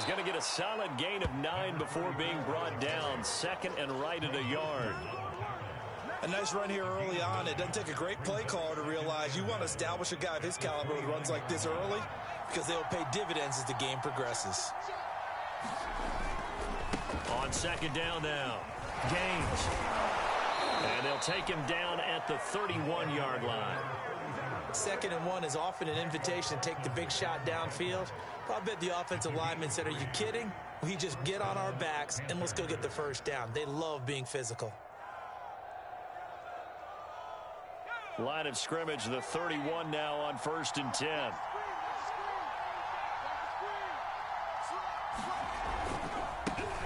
He's going to get a solid gain of 9 before being brought down. Second and right at a yard. A nice run here early on. It doesn't take a great play caller to realize you want to establish a guy of his caliber with runs like this early because they'll pay dividends as the game progresses. On second down now, Gaines. And they'll take him down at the 31-yard line. 2nd and 1 is often an invitation to take the big shot downfield. But I bet the offensive lineman said, are you kidding? We just get on our backs and let's go get the first down. They love being physical. Line of scrimmage, the 31 now on 1st and 10.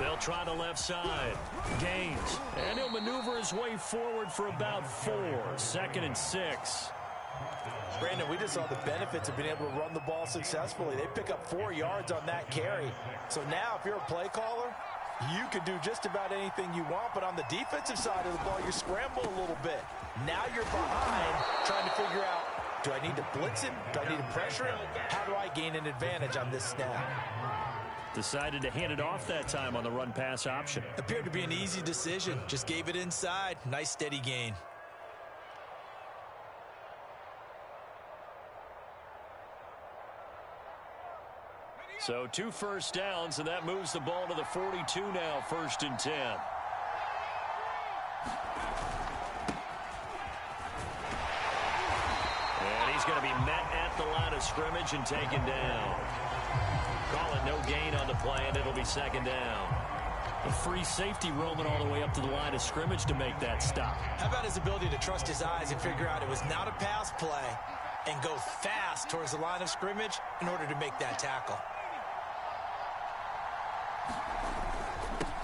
They'll try the left side. Gaines. And he'll maneuver his way forward for about 4. 2nd and 6. Brandon, we just saw the benefits of being able to run the ball successfully. They pick up 4 yards on that carry. So now if you're a play caller, you can do just about anything you want. But on the defensive side of the ball, you scramble a little bit. Now you're behind trying to figure out, do I need to blitz him? Do I need to pressure him? How do I gain an advantage on this snap? Decided to hand it off that time on the run-pass option. Appeared to be an easy decision. Just gave it inside. Nice steady gain. So 2 first downs, and that moves the ball to the 42 now, 1st and 10. And he's going to be met at the line of scrimmage and taken down. Call it no gain on the play, and it'll be 2nd down. A free safety roaming all the way up to the line of scrimmage to make that stop. How about his ability to trust his eyes and figure out it was not a pass play and go fast towards the line of scrimmage in order to make that tackle?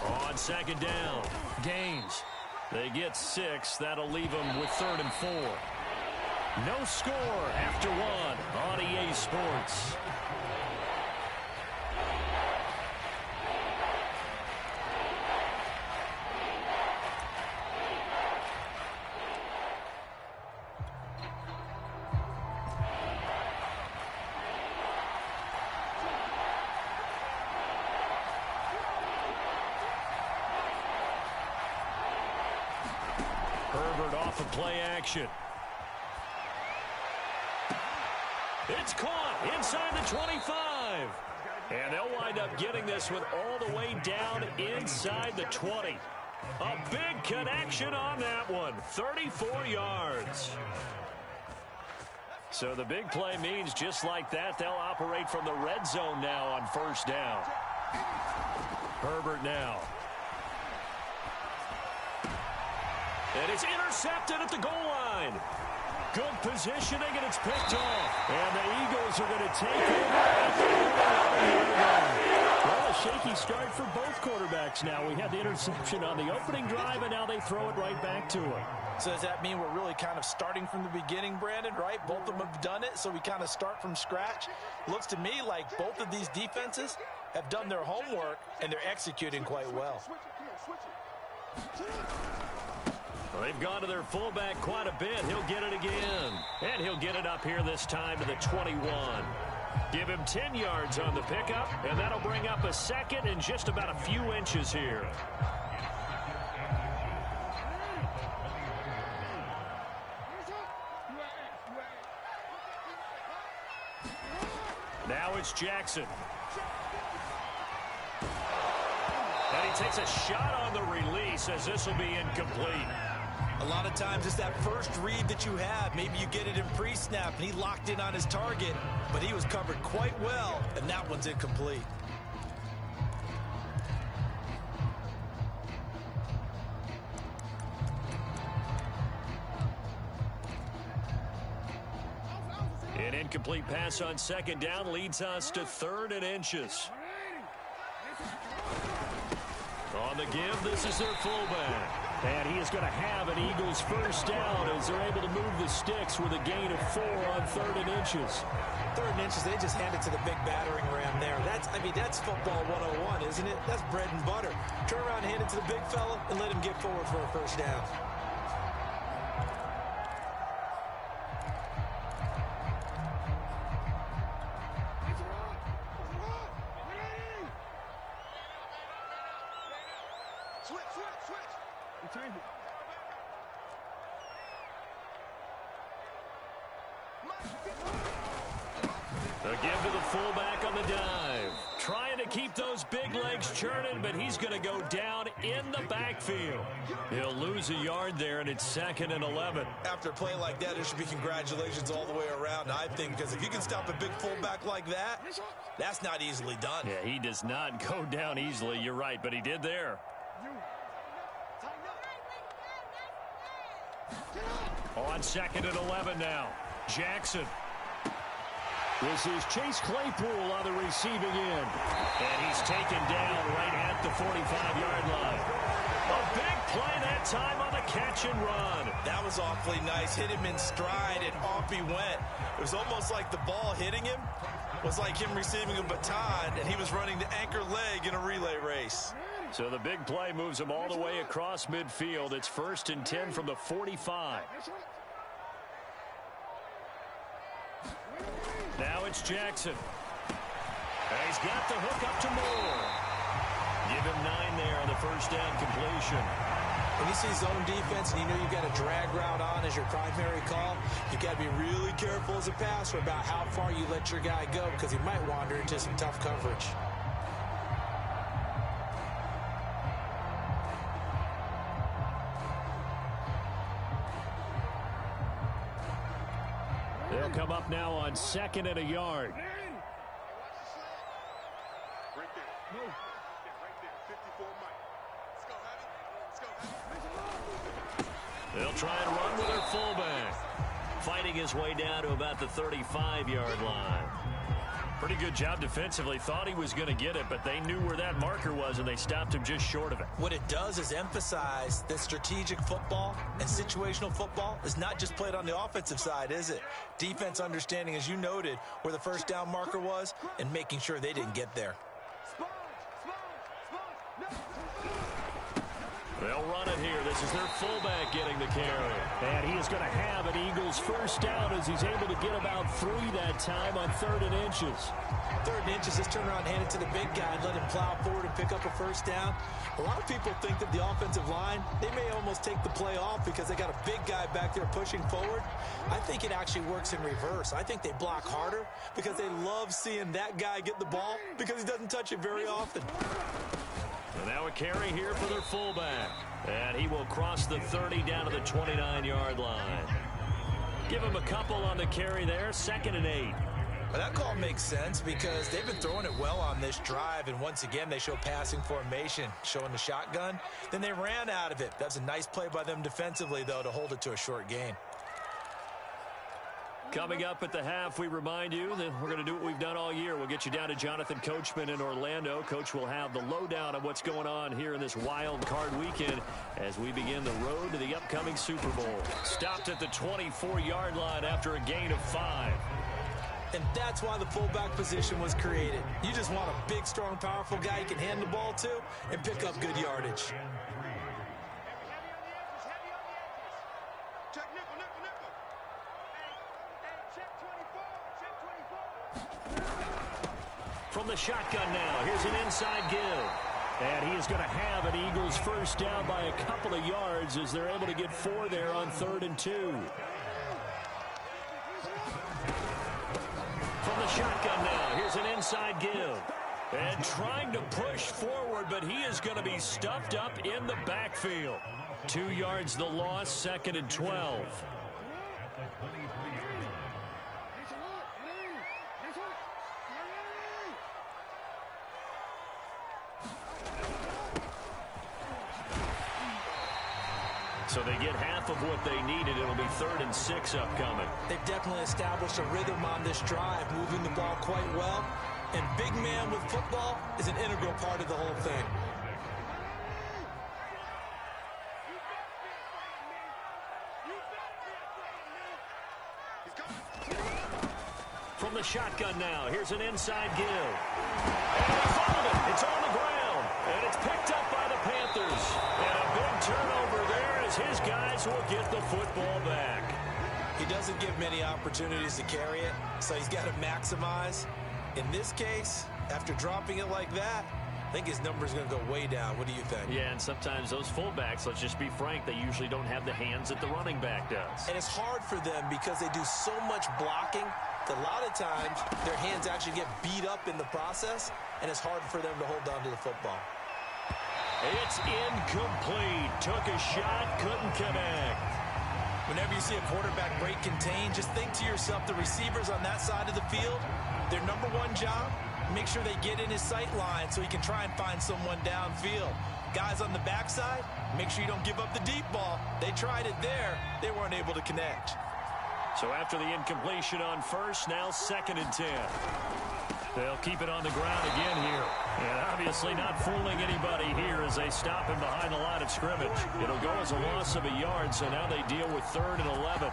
On 2nd down, Gaines. They get 6. That'll leave them with 3rd and 4. No score after 1 on EA Sports. Herbert off of play action. It's caught inside the 25. And they'll wind up getting this one all the way down inside the 20. A big connection on that one. 34 yards. So the big play means just like that, they'll operate from the red zone now on 1st down. Herbert now. And it's intercepted at the goal line. Good positioning, and it's picked off. And the Eagles are going to take it. Well, a shaky start for both quarterbacks now. We had the interception on the opening drive, and now they throw it right back to him. So does that mean we're really kind of starting from the beginning, Brandon, right? Both of them have done it, so we kind of start from scratch. Looks to me like both of these defenses have done their homework, and they're executing quite well. Well, they've gone to their fullback quite a bit. He'll get it again. And he'll get it up here this time to the 21. Give him 10 yards on the pickup, and that'll bring up a 2nd and just about a few inches here. Now it's Jackson. And he takes a shot on the release as this will be incomplete. A lot of times it's that first read that you have. Maybe you get it in pre-snap, and he locked in on his target, but he was covered quite well, and that one's incomplete. An incomplete pass on 2nd down leads us to 3rd and inches. On the give, this is their fullback. And he is going to have an Eagles first down as they're able to move the sticks with a gain of 4 on 3rd and inches. 3rd and inches, they just hand it to the big battering ram there. That's football 101, isn't it? That's bread and butter. Turn around, hand it to the big fella, and let him get forward for a first down. A give to the fullback on the dive. Trying to keep those big legs churning, but he's going to go down in the backfield. He'll lose a yard there, and it's 2nd and 11. After a play like that, there should be congratulations all the way around, I think, because if you can stop a big fullback like that, that's not easily done. Yeah, he does not go down easily. You're right, but he did there. On 2nd and 11 now. Jackson. This is Chase Claypool on the receiving end. And he's taken down right at the 45-yard line. A big play that time on the catch and run. That was awfully nice. Hit him in stride, and off he went. It was almost like the ball hitting him was like him receiving a baton, and he was running the anchor leg in a relay race. So the big play moves him all the way across midfield. It's 1st and 10 from the 45. Now it's Jackson. And he's got the hook up to Moore. Give him 9 there on the first down completion. When you see zone defense and you know you've got a drag route on as your primary call, you've got to be really careful as a passer about how far you let your guy go because he might wander into some tough coverage. They'll come up now on 2nd and a yard. They'll try and run with their fullback. Fighting his way down to about the 35-yard line. Pretty good job defensively. Thought he was going to get it, but they knew where that marker was, and they stopped him just short of it. What it does is emphasize that strategic football and situational football is not just played on the offensive side, is it? Defense understanding, as you noted, where the first down marker was and making sure they didn't get there. They'll run it here. This is their fullback getting the carry. And he is going to have an Eagles first down as he's able to get about 3 that time on 3rd and inches. 3rd and inches, just turn around and hand it to the big guy and let him plow forward and pick up a first down. A lot of people think that the offensive line, they may almost take the play off because they got a big guy back there pushing forward. I think it actually works in reverse. I think they block harder because they love seeing that guy get the ball because he doesn't touch it very often. So now a carry here for their fullback. And he will cross the 30 down to the 29-yard line. Give him a couple on the carry there. 2nd and 8. Well, that call makes sense because they've been throwing it well on this drive, and once again they show passing formation, showing the shotgun. Then they ran out of it. That's a nice play by them defensively, though, to hold it to a short gain. Coming up at the half, we remind you that we're going to do what we've done all year. We'll get you down to Jonathan Coachman in Orlando. Coach will have the lowdown on what's going on here in this wild card weekend as we begin the road to the upcoming Super Bowl. Stopped at the 24-yard line after a gain of 5. And that's why the fullback position was created. You just want a big, strong, powerful guy you can hand the ball to and pick up good yardage. From the shotgun now, here's an inside give. And he is going to have an Eagles first down by a couple of yards as they're able to get 4 there on 3rd and 2. From the shotgun now, here's an inside give. And trying to push forward, but he is going to be stuffed up in the backfield. 2 yards the loss, 2nd and 12. So they get half of what they needed. It'll be 3rd and 6 upcoming. They've definitely established a rhythm on this drive, moving the ball quite well. And big man with football is an integral part of the whole thing. From the shotgun now, here's an inside give. And he fouled it. It's on the ground. And it's picked up by the Panthers. And a big turnover there as his guys will get the football back. He doesn't give many opportunities to carry it, so he's got to maximize. In this case, after dropping it like that, I think his number is going to go way down. What do you think? Yeah, and sometimes those fullbacks, let's just be frank, they usually don't have the hands that the running back does. And it's hard for them because they do so much blocking that a lot of times their hands actually get beat up in the process, and it's hard for them to hold on to the football. It's incomplete. Took a shot, couldn't connect. Whenever you see a quarterback break contain, just think to yourself, the receivers on that side of the field, their number one job, make sure they get in his sight line so he can try and find someone downfield. Guys on the backside, make sure you don't give up the deep ball. They tried it there. They weren't able to connect. So after the incompletion on first, now 2nd and 10. They'll keep it on the ground again here. And obviously not fooling anybody here as they stop him behind the line of scrimmage. It'll go as a loss of a yard, so now they deal with 3rd and 11.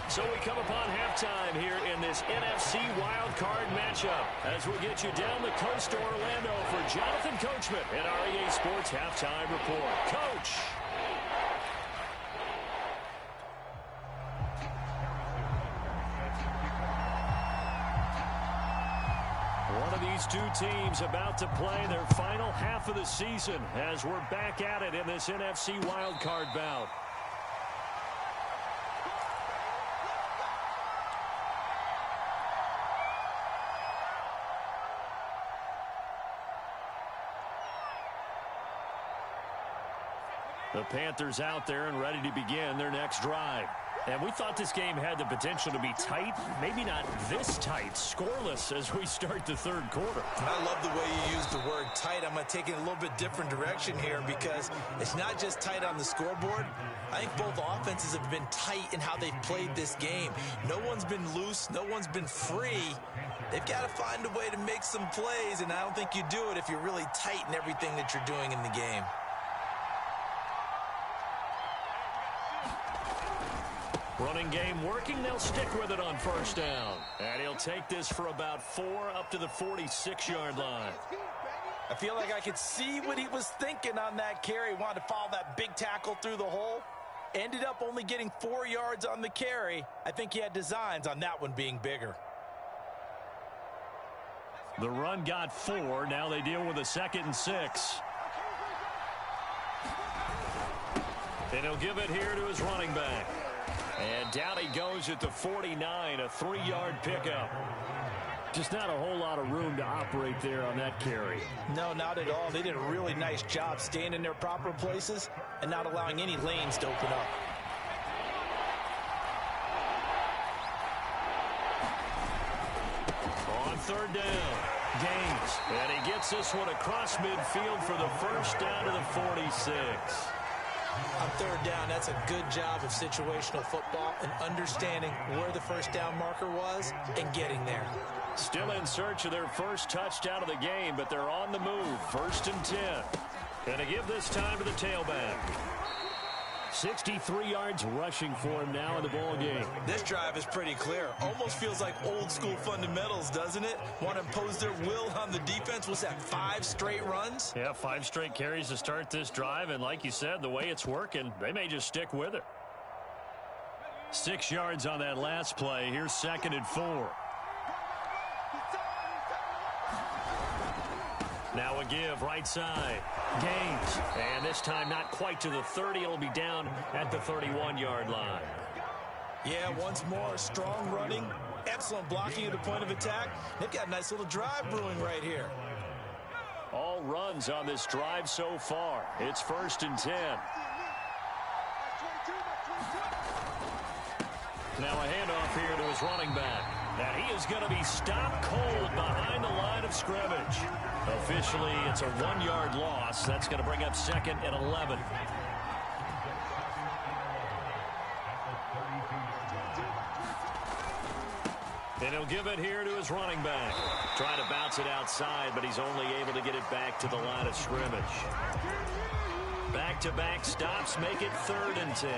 So we come upon halftime here in this NFC wildcard matchup as we get you down the coast to Orlando for Jonathan Coachman at our EA Sports Halftime Report. Coach! One of these two teams about to play their final half of the season as we're back at it in this NFC wildcard bout. The Panthers out there and ready to begin their next drive. And we thought this game had the potential to be tight, maybe not this tight, scoreless as we start the 3rd quarter. I love the way you use the word tight. I'm going to take it a little bit different direction here because it's not just tight on the scoreboard. I think both offenses have been tight in how they've played this game. No one's been loose. No one's been free. They've got to find a way to make some plays, and I don't think you do it if you're really tight in everything that you're doing in the game. Running game working. They'll stick with it on 1st down. And he'll take this for about 4 up to the 46-yard line. I feel like I could see what he was thinking on that carry. Wanted to follow that big tackle through the hole. Ended up only getting 4 yards on the carry. I think he had designs on that one being bigger. The run got 4. Now they deal with a 2nd and 6. And he'll give it here to his running back. And down he goes at the 49, a 3-yard pickup. Just not a whole lot of room to operate there on that carry. No, not at all. They did a really nice job staying in their proper places and not allowing any lanes to open up. On 3rd down, Gaines. And he gets this one across midfield for the 1st down to the 46. On 3rd down, that's a good job of situational football and understanding where the 1st down marker was and getting there. Still in search of their first touchdown of the game, but they're on the move. 1st and 10. And to give this time to the tailback. 63 yards rushing for him now in the ball game. This drive is pretty clear. Almost feels like old school fundamentals, doesn't it? Want to impose their will on the defense. Was that 5 straight runs? Yeah, 5 straight carries to start this drive. And like you said, the way it's working, they may just stick with it. 6 yards on that last play. Here's 2nd and 4. Now a give right side. Gaines. And this time not quite to the 30. It'll be down at the 31-yard line. Yeah, once more, strong running. Excellent blocking at the point of attack. They've got a nice little drive brewing right here. All runs on this drive so far. It's 1st and 10. Now a handoff here to his running back. And he is going to be stopped cold behind the line of scrimmage. Officially, it's a 1-yard loss. That's going to bring up 2nd and 11. And he'll give it here to his running back. Trying to bounce it outside, but he's only able to get it back to the line of scrimmage. Back-to-back stops make it 3rd and 10.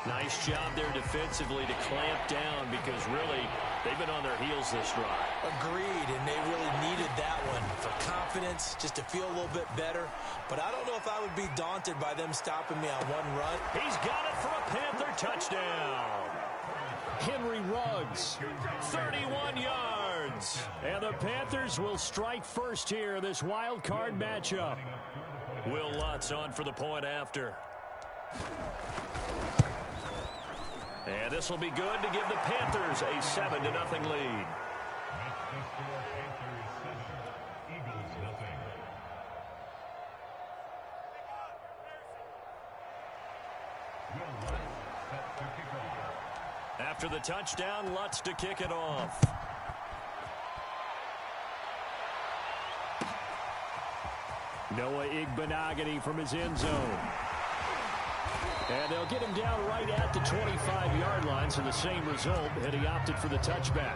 Nice job there defensively to clamp down because really they've been on their heels this drive. Agreed, and they really needed that one for confidence, just to feel a little bit better. But I don't know if I would be daunted by them stopping me on one run. He's got it for a Panther touchdown. Henry Ruggs, 31 yards. yards. And the Panthers will strike first here, this wild card matchup. Will Lutz on for the point after. And this will be good to give the Panthers a 7-0 lead. After the touchdown, Lutz to kick it off. Noah Igbinoghene from his end zone. And they'll get him down right at the 25-yard line, so the same result, and he opted for the touchback.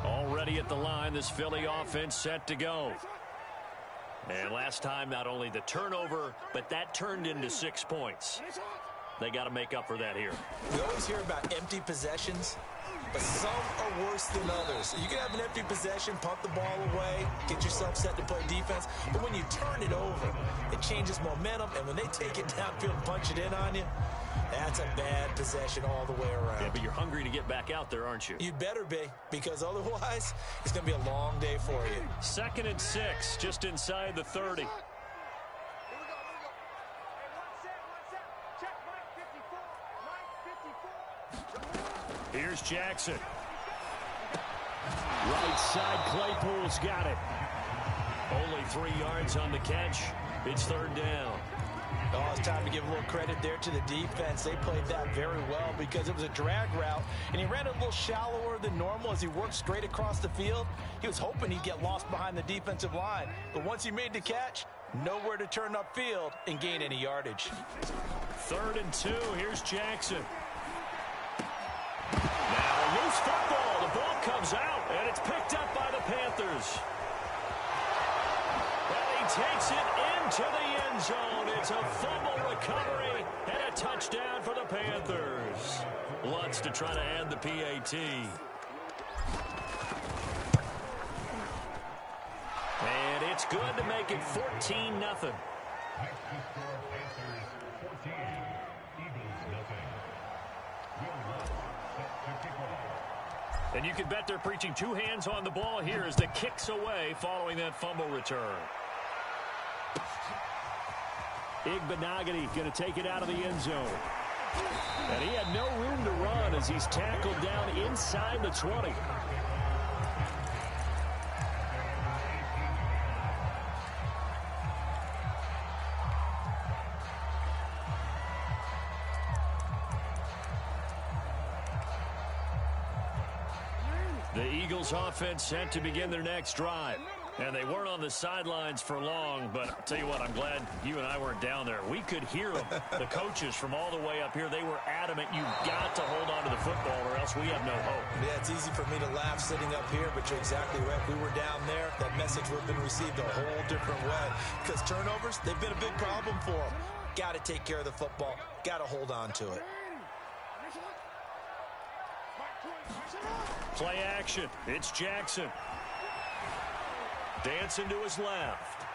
Already at the line, this Philly offense set to go. And last time, not only the turnover, but that turned into 6 points. They got to make up for that here. We always hear about empty possessions, but some are worse than others. You can have an empty possession, punt the ball away, get yourself set to play defense, but when you turn it over, it changes momentum, and when they take it downfield and punch it in on you, that's a bad possession all the way around. Yeah, but you're hungry to get back out there, aren't you? You'd better be, because otherwise, it's going to be a long day for you. 2nd and 6, just inside the 30. Here's Jackson. Right side, Claypool's got it. Only 3 yards on the catch. It's 3rd down. Oh, it's time to give a little credit there to the defense. They played that very well because it was a drag route, and he ran a little shallower than normal as he worked straight across the field. He was hoping he'd get lost behind the defensive line, but once he made the catch, nowhere to turn upfield and gain any yardage. 3rd and 2. Here's Jackson. Now loose football. The ball comes out, and it's picked up by the Panthers. And he takes it into the end zone. It's a fumble recovery and a touchdown for the Panthers. Lutz to try to add the PAT. And it's good to make it 14-0. And you can bet they're preaching 2 hands on the ball here as the kick's away following that fumble return. Igbinoghene going to take it out of the end zone. And he had no room to run as he's tackled down inside the 20. The Eagles offense set to begin their next drive. And they weren't on the sidelines for long, but I'll tell you what, I'm glad you and I weren't down there. We could hear them. The coaches from all the way up here, they were adamant. You've got to hold on to the football or else we have no hope. Yeah, it's easy for me to laugh sitting up here, but you're exactly right. If we were down there, that message would have been received a whole different way. Because turnovers, they've been a big problem for them. Got to take care of the football. Got to hold on to it. Play action. It's Jackson. Dancing to his left.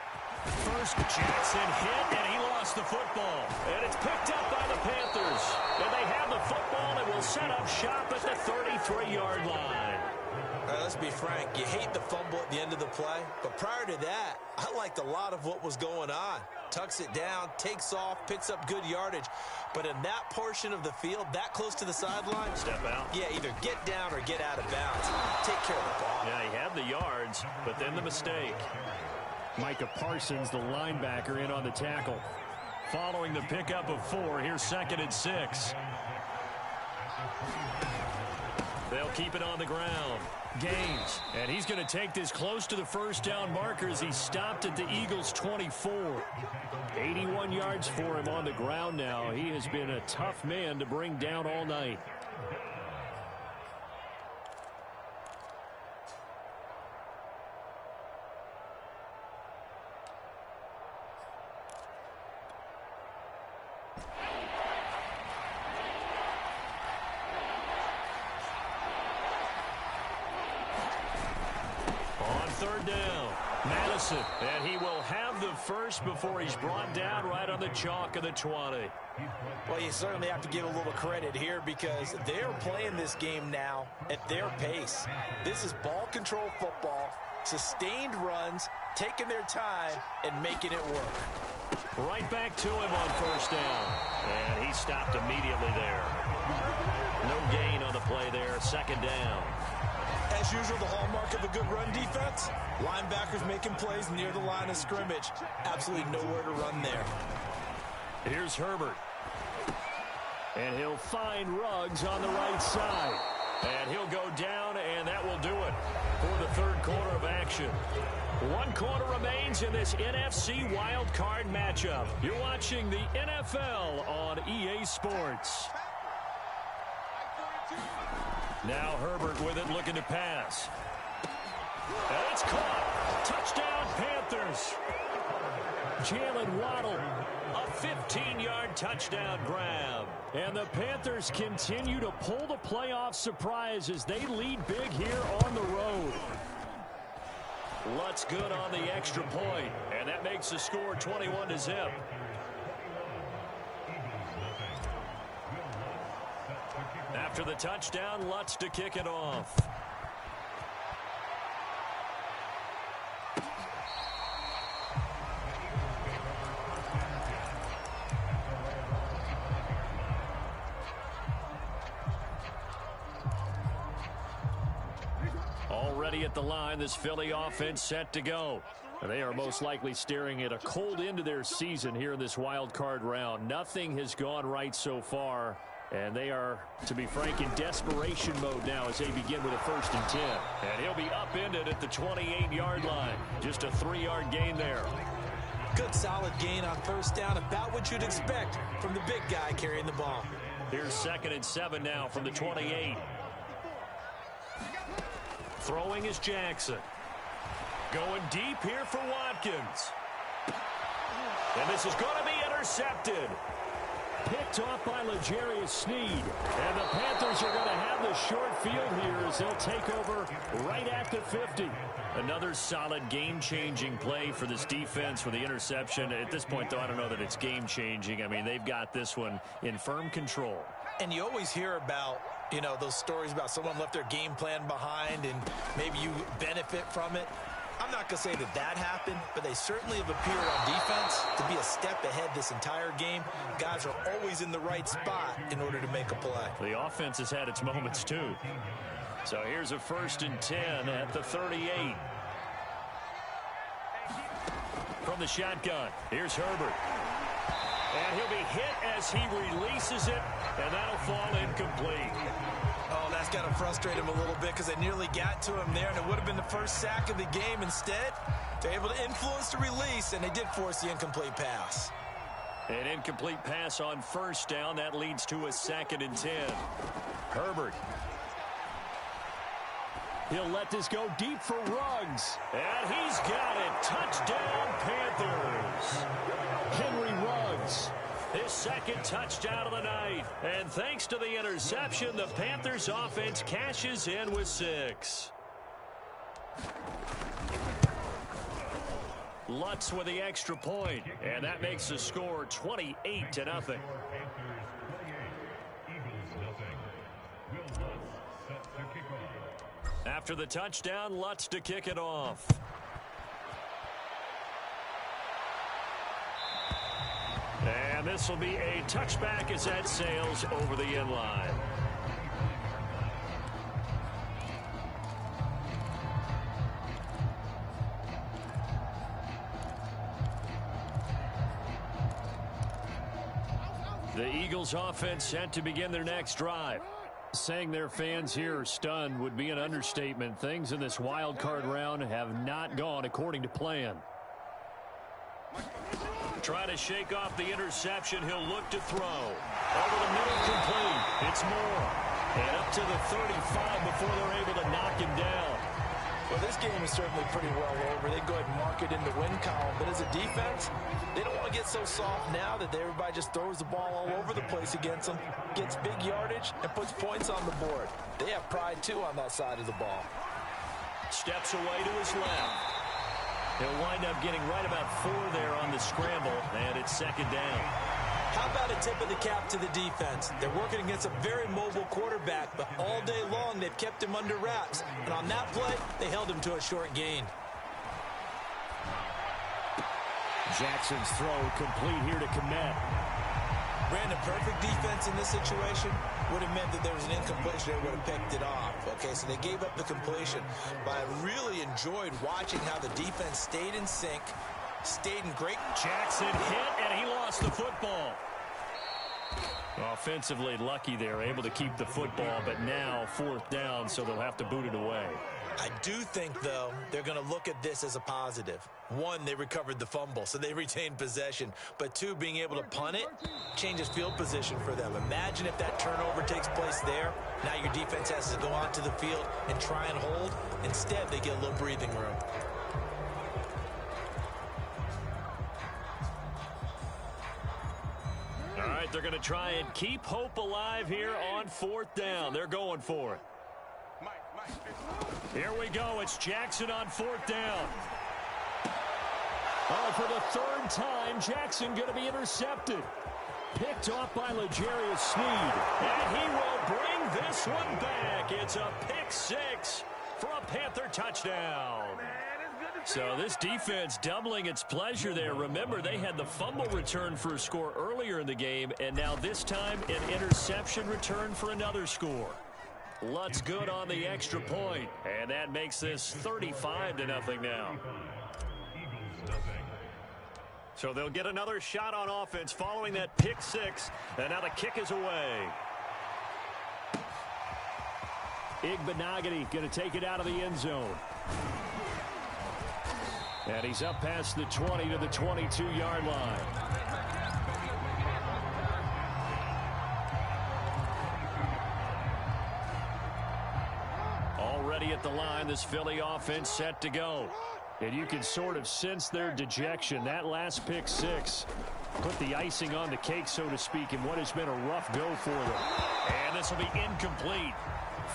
First, Jackson hit, and he lost the football. And it's picked up by the Panthers. And they have the football and will set up shop at the 33-yard line. All right, let's be frank. You hate the fumble at the end of the play. But prior to that, I liked a lot of what was going on. Tucks it down, takes off, picks up good yardage. But in that portion of the field, that close to the sideline, step out. Yeah, either get down or get out of bounds. Take care of the ball. Yeah, he had the yards, but then the mistake. Micah Parsons, the linebacker, in on the tackle. Following the pickup of 4, here's 2nd and 6. They'll keep it on the ground. Gaines, and he's going to take this close to the first down marker as he stopped at the Eagles' 24. 81 yards for him on the ground now. He has been a tough man to bring down all night. On 3rd down. Madison, and he will have the first before he's brought down right on the chalk of the 20. Well, you certainly have to give a little credit here because they're playing this game now at their pace. This is ball control football, sustained runs, taking their time, and making it work. Right back to him on first down. And he stopped immediately there. No gain on the play there, second down. As usual, the hallmark of a good run defense, linebackers making plays near the line of scrimmage. Absolutely nowhere to run there. Here's Herbert. And he'll find Ruggs on the right side. And he'll go down, and that will do it for the third quarter of action. 1 quarter remains in this NFC Wild Card matchup. You're watching the NFL on EA Sports. Now Herbert with it, looking to pass. And it's caught. Touchdown, Panthers. Jalen Waddle, a 15-yard touchdown grab. And the Panthers continue to pull the playoff surprise as they lead big here on the road. Lutz good on the extra point, and that makes the score 21-0. After the touchdown, Lutz to kick it off. Already at the line, this Philly offense set to go. They are most likely staring at a cold end to their season here in this wild card round. Nothing has gone right so far, and they are, to be frank, in desperation mode now as they begin with a 1st and 10. And he'll be upended at the 28-yard line. Just a 3-yard gain there. Good solid gain on first down, about what you'd expect from the big guy carrying the ball. Here's 2nd and 7 now from the 28. Throwing is Jackson. Going deep here for Watkins. And this is going to be intercepted. Picked off by L'Jarius Sneed. And the Panthers are going to have the short field here as they'll take over right at the 50. Another solid game-changing play for this defense with the interception. At this point, though, I don't know that it's game-changing. I mean, they've got this one in firm control. And you always hear about, you know, those stories about someone left their game plan behind and maybe you benefit from it. I'm not going to say that that happened, but they certainly have appeared on defense to be a step ahead this entire game. Guys are always in the right spot in order to make a play. The offense has had its moments, too. So here's a 1st and 10 at the 38. From the shotgun, here's Herbert. And he'll be hit as he releases it, and that'll fall incomplete. Oh, that's got to frustrate him a little bit because they nearly got to him there, and it would have been the first sack of the game. Instead, they're able to influence the release, and they did force the incomplete pass. An incomplete pass on first down. That leads to a 2nd and 10. Herbert. He'll let this go deep for Ruggs. And he's got it. Touchdown, Panthers. Henry Ruggs. His 2nd touchdown of the night. And thanks to the interception, the Panthers offense cashes in with 6. Lutz with the extra point, and that makes the score 28-0. After the touchdown, Lutz to kick it off. And this will be a touchback as that sails over the end line. The Eagles offense set to begin their next drive. Saying their fans here are stunned would be an understatement. Things in this wild card round have not gone according to plan. Trying to shake off the interception. He'll look to throw. Over the middle, complete. It's Moore. And up to the 35 before they're able to knock him down. Well, this game is certainly pretty well over. They go ahead and mark it in the win column. But as a defense, they don't want to get so soft now that everybody just throws the ball all over the place against them, gets big yardage, and puts points on the board. They have pride, too, on that side of the ball. Steps away to his left. He'll wind up getting right about 4 there on the scramble, and it's second down. How about a tip of the cap to the defense? They're working against a very mobile quarterback, but all day long they've kept him under wraps. And on that play, they held him to a short gain. Jackson's throw complete here to Kmet. Brandon, perfect defense in this situation would have meant that there was an incompletion. They would have picked it off. Okay, so they gave up the completion. But I really enjoyed watching how the defense stayed in sync, stayed in great. Jackson hit, and he lost the football. Offensively lucky there, able to keep the football, but now 4th down, so they'll have to boot it away. I do think, though, they're going to look at this as a positive. 1, they recovered the fumble, so they retained possession. But 2, being able to punt it changes field position for them. Imagine if that turnover takes place there. Now your defense has to go onto the field and try and hold. Instead, they get a little breathing room. All right, they're going to try and keep hope alive here on 4th down. They're going for it. Here we go. It's Jackson on 4th down. Oh, for the 3rd time, Jackson going to be intercepted. Picked off by L'Jarius Sneed. And he will bring this one back. It's a pick 6 for a Panther touchdown. So this defense doubling its pleasure there. Remember, they had the fumble return for a score earlier in the game, and now this time an interception return for another score. Lutz good on the extra point, and that makes this 35-0 now. So they'll get another shot on offense following that pick 6, and now the kick is away. Igbenogany going to take it out of the end zone. And he's up past the 20 to the 22-yard line. Already at the line, this Philly offense set to go. And you can sort of sense their dejection. That last pick 6 put the icing on the cake, so to speak, in what has been a rough go for them. And this will be incomplete.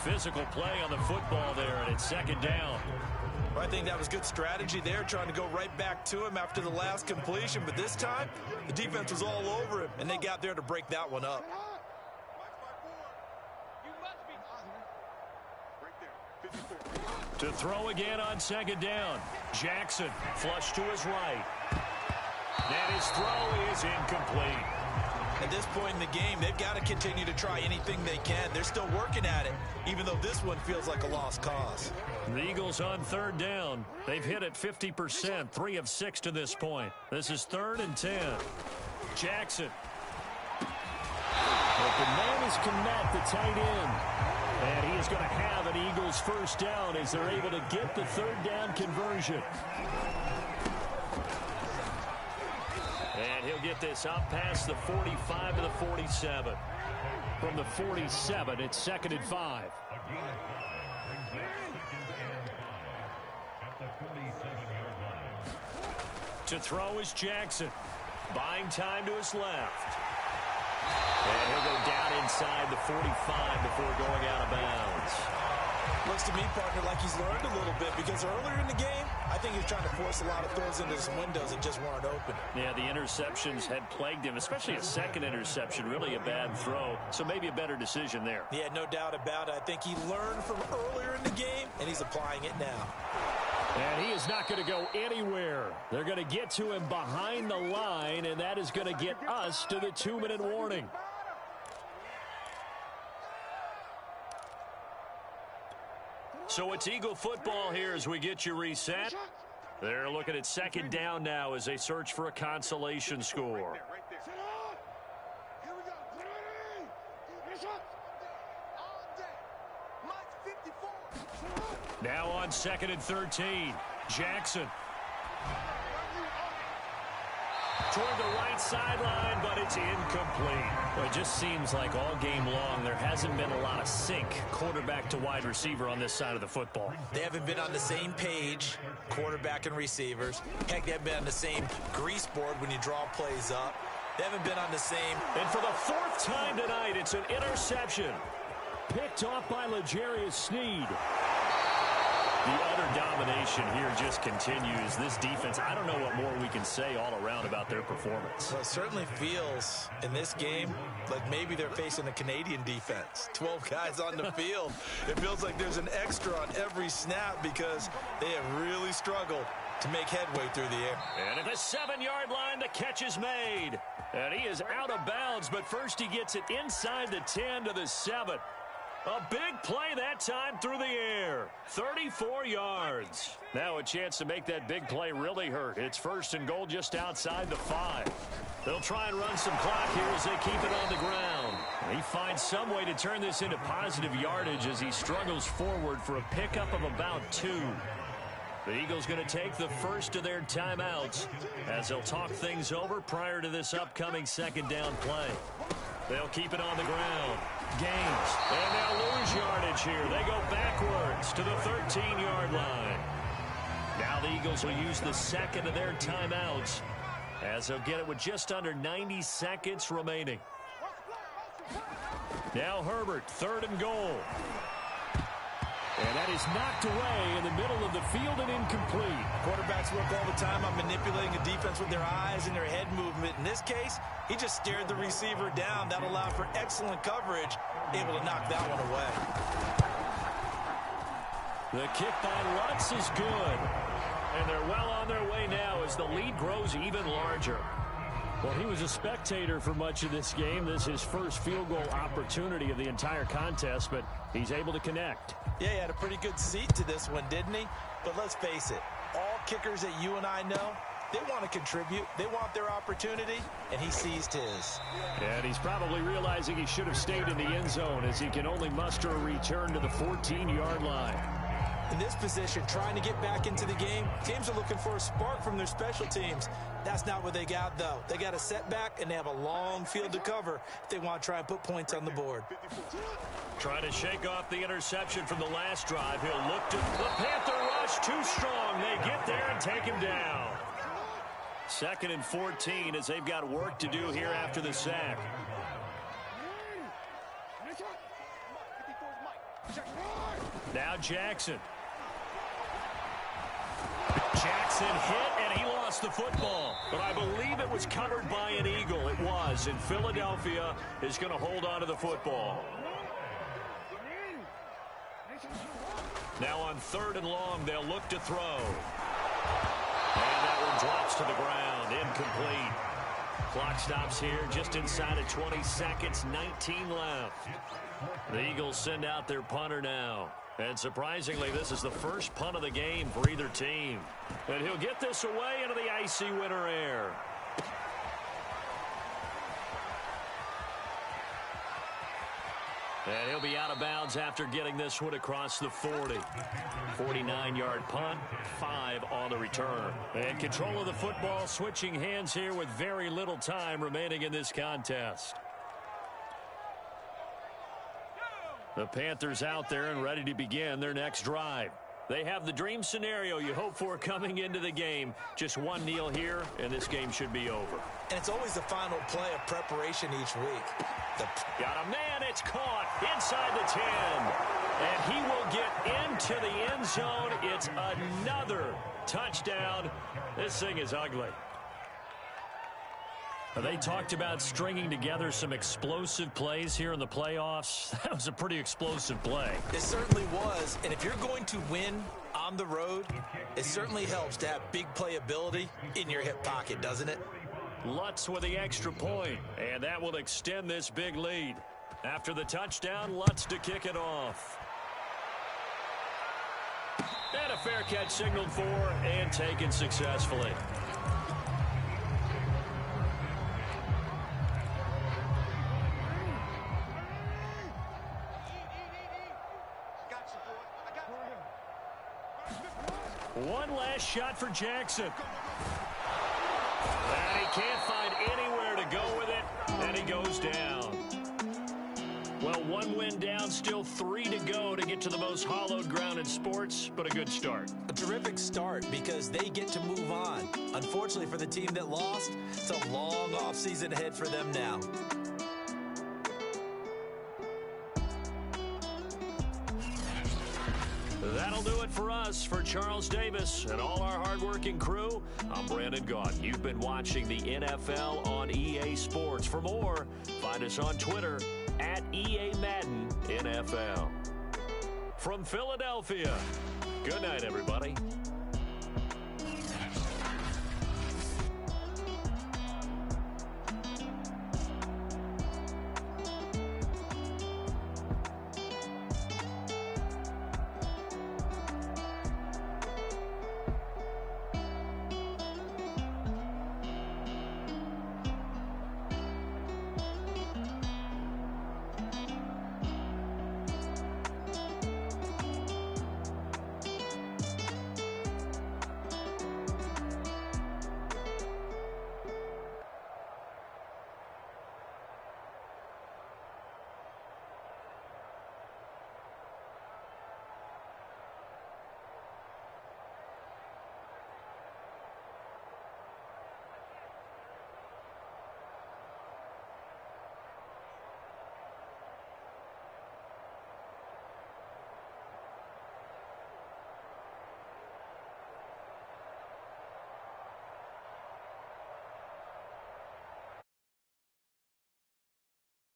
Physical play on the football there, and it's second down. Well, I think that was good strategy there, trying to go right back to him after the last completion. But this time, the defense was all over him, and they got there to break that one up. To throw again on second down. Jackson flush to his right. And his throw is incomplete. At this point in the game, they've got to continue to try anything they can. They're still working at it, even though this one feels like a lost cause. The Eagles on 3rd down. They've hit it 50%, 3 of 6 to this point. This is 3rd and 10. Jackson. But the man is Kmet, the tight end. And he is going to have an Eagles first down as they're able to get the 3rd down conversion. And he'll get this up past the 45 to the 47. From the 47, it's 2nd and 5. To throw is Jackson. Buying time to his left. And he'll go down inside the 45 before going out of bounds. Looks to me, partner, like he's learned a little bit, because earlier in the game, I think he was trying to force a lot of throws into some windows that just weren't open. Yeah, the interceptions had plagued him, especially a second interception, really a bad throw. So maybe a better decision there. Yeah, no doubt about it. I think he learned from earlier in the game, and he's applying it now. And he is not going to go anywhere. They're going to get to him behind the line, and that is going to get us to the 2-minute warning. So it's Eagle football here as we get you reset. They're looking at second down now as they search for a consolation score. Now on 2nd and 13. Jackson. Toward the right sideline, but it's incomplete. Well, it just seems like all game long there hasn't been a lot of sync quarterback to wide receiver on this side of the football. They haven't been on the same page, quarterback and receivers. Heck, they haven't been on the same grease board when you draw plays up. They haven't been on the same. And for the 4th time tonight, it's an interception. Picked off by L'Jarius Sneed. The utter domination here just continues. This defense, I don't know what more we can say all around about their performance. Well, it certainly feels in this game like maybe they're facing a Canadian defense. 12 guys on the field. It feels like there's an extra on every snap because they have really struggled to make headway through the air. And at the 7-yard line, the catch is made. And he is out of bounds, but first he gets it inside the 10 to the 7. A big play that time through the air. 34 yards. Now a chance to make that big play really hurt. It's 1st and goal just outside the 5. They'll try and run some clock here as they keep it on the ground. He finds some way to turn this into positive yardage as he struggles forward for a pickup of about 2. The Eagles going to take the first of their timeouts as they'll talk things over prior to this upcoming 2nd down play. They'll keep it on the ground. Gains. And they'll lose yardage here. They go backwards to the 13-yard line. Now the Eagles will use the 2nd of their timeouts as they'll get it with just under 90 seconds remaining. Now Herbert, 3rd and goal. And that is knocked away in the middle of the field and incomplete. Quarterbacks work all the time on manipulating a defense with their eyes and their head movement. In this case, he just stared the receiver down. That allowed for excellent coverage, able to knock that one away. The kick by Lutz is good. And they're well on their way now as the lead grows even larger. Well, he was a spectator for much of this game. This is his first field goal opportunity of the entire contest, but he's able to connect. Yeah, he had a pretty good seat to this one, didn't he? But let's face it, all kickers that you and I know, they want to contribute. They want their opportunity, and he seized his. And he's probably realizing he should have stayed in the end zone as he can only muster a return to the 14-yard line. In this position, trying to get back into the game, teams are looking for a spark from their special teams. That's not what they got, though. They got a setback, and they have a long field to cover if they want to try and put points on the board. Trying to shake off the interception from the last drive. He'll look to the Panther rush. Too strong. They get there and take him down. 2nd and 14 as they've got work to do here after the sack. Now Jackson. Jackson hit, and he lost the football. But I believe it was covered by an Eagle. It was. And Philadelphia is going to hold on to the football. Now on 3rd and long, they'll look to throw. And that one drops to the ground. Incomplete. Clock stops here just inside of 20 seconds. 19 left. The Eagles send out their punter now. And surprisingly, this is the first punt of the game for either team. And he'll get this away into the icy winter air. And he'll be out of bounds after getting this one across the 40. 49-yard punt, 5 on the return. And control of the football switching hands here with very little time remaining in this contest. The Panthers out there and ready to begin their next drive. They have the dream scenario you hope for coming into the game. Just one kneel here, and this game should be over. And it's always the final play of preparation each week. Got a man, it's caught inside the 10. And he will get into the end zone. It's another touchdown. This thing is ugly. They talked about stringing together some explosive plays here in the playoffs. That was a pretty explosive play. It certainly was. And if you're going to win on the road, it certainly helps to have big playability in your hip pocket, doesn't it? Lutz with the extra point, and that will extend this big lead. After the touchdown, Lutz to kick it off. And a fair catch signaled for and taken successfully. One last shot for Jackson. And he can't find anywhere to go with it, and he goes down. Well, one win down, still 3 to go to get to the most hallowed ground in sports, but a good start. A terrific start because they get to move on. Unfortunately for the team that lost, it's a long offseason ahead for them now. That'll do it for us. us, for Charles Davis and all our hardworking crew, I'm Brandon Gaudin. You've been watching the NFL on EA Sports. For more, find us on Twitter at EA Madden NFL. From Philadelphia, good night, everybody.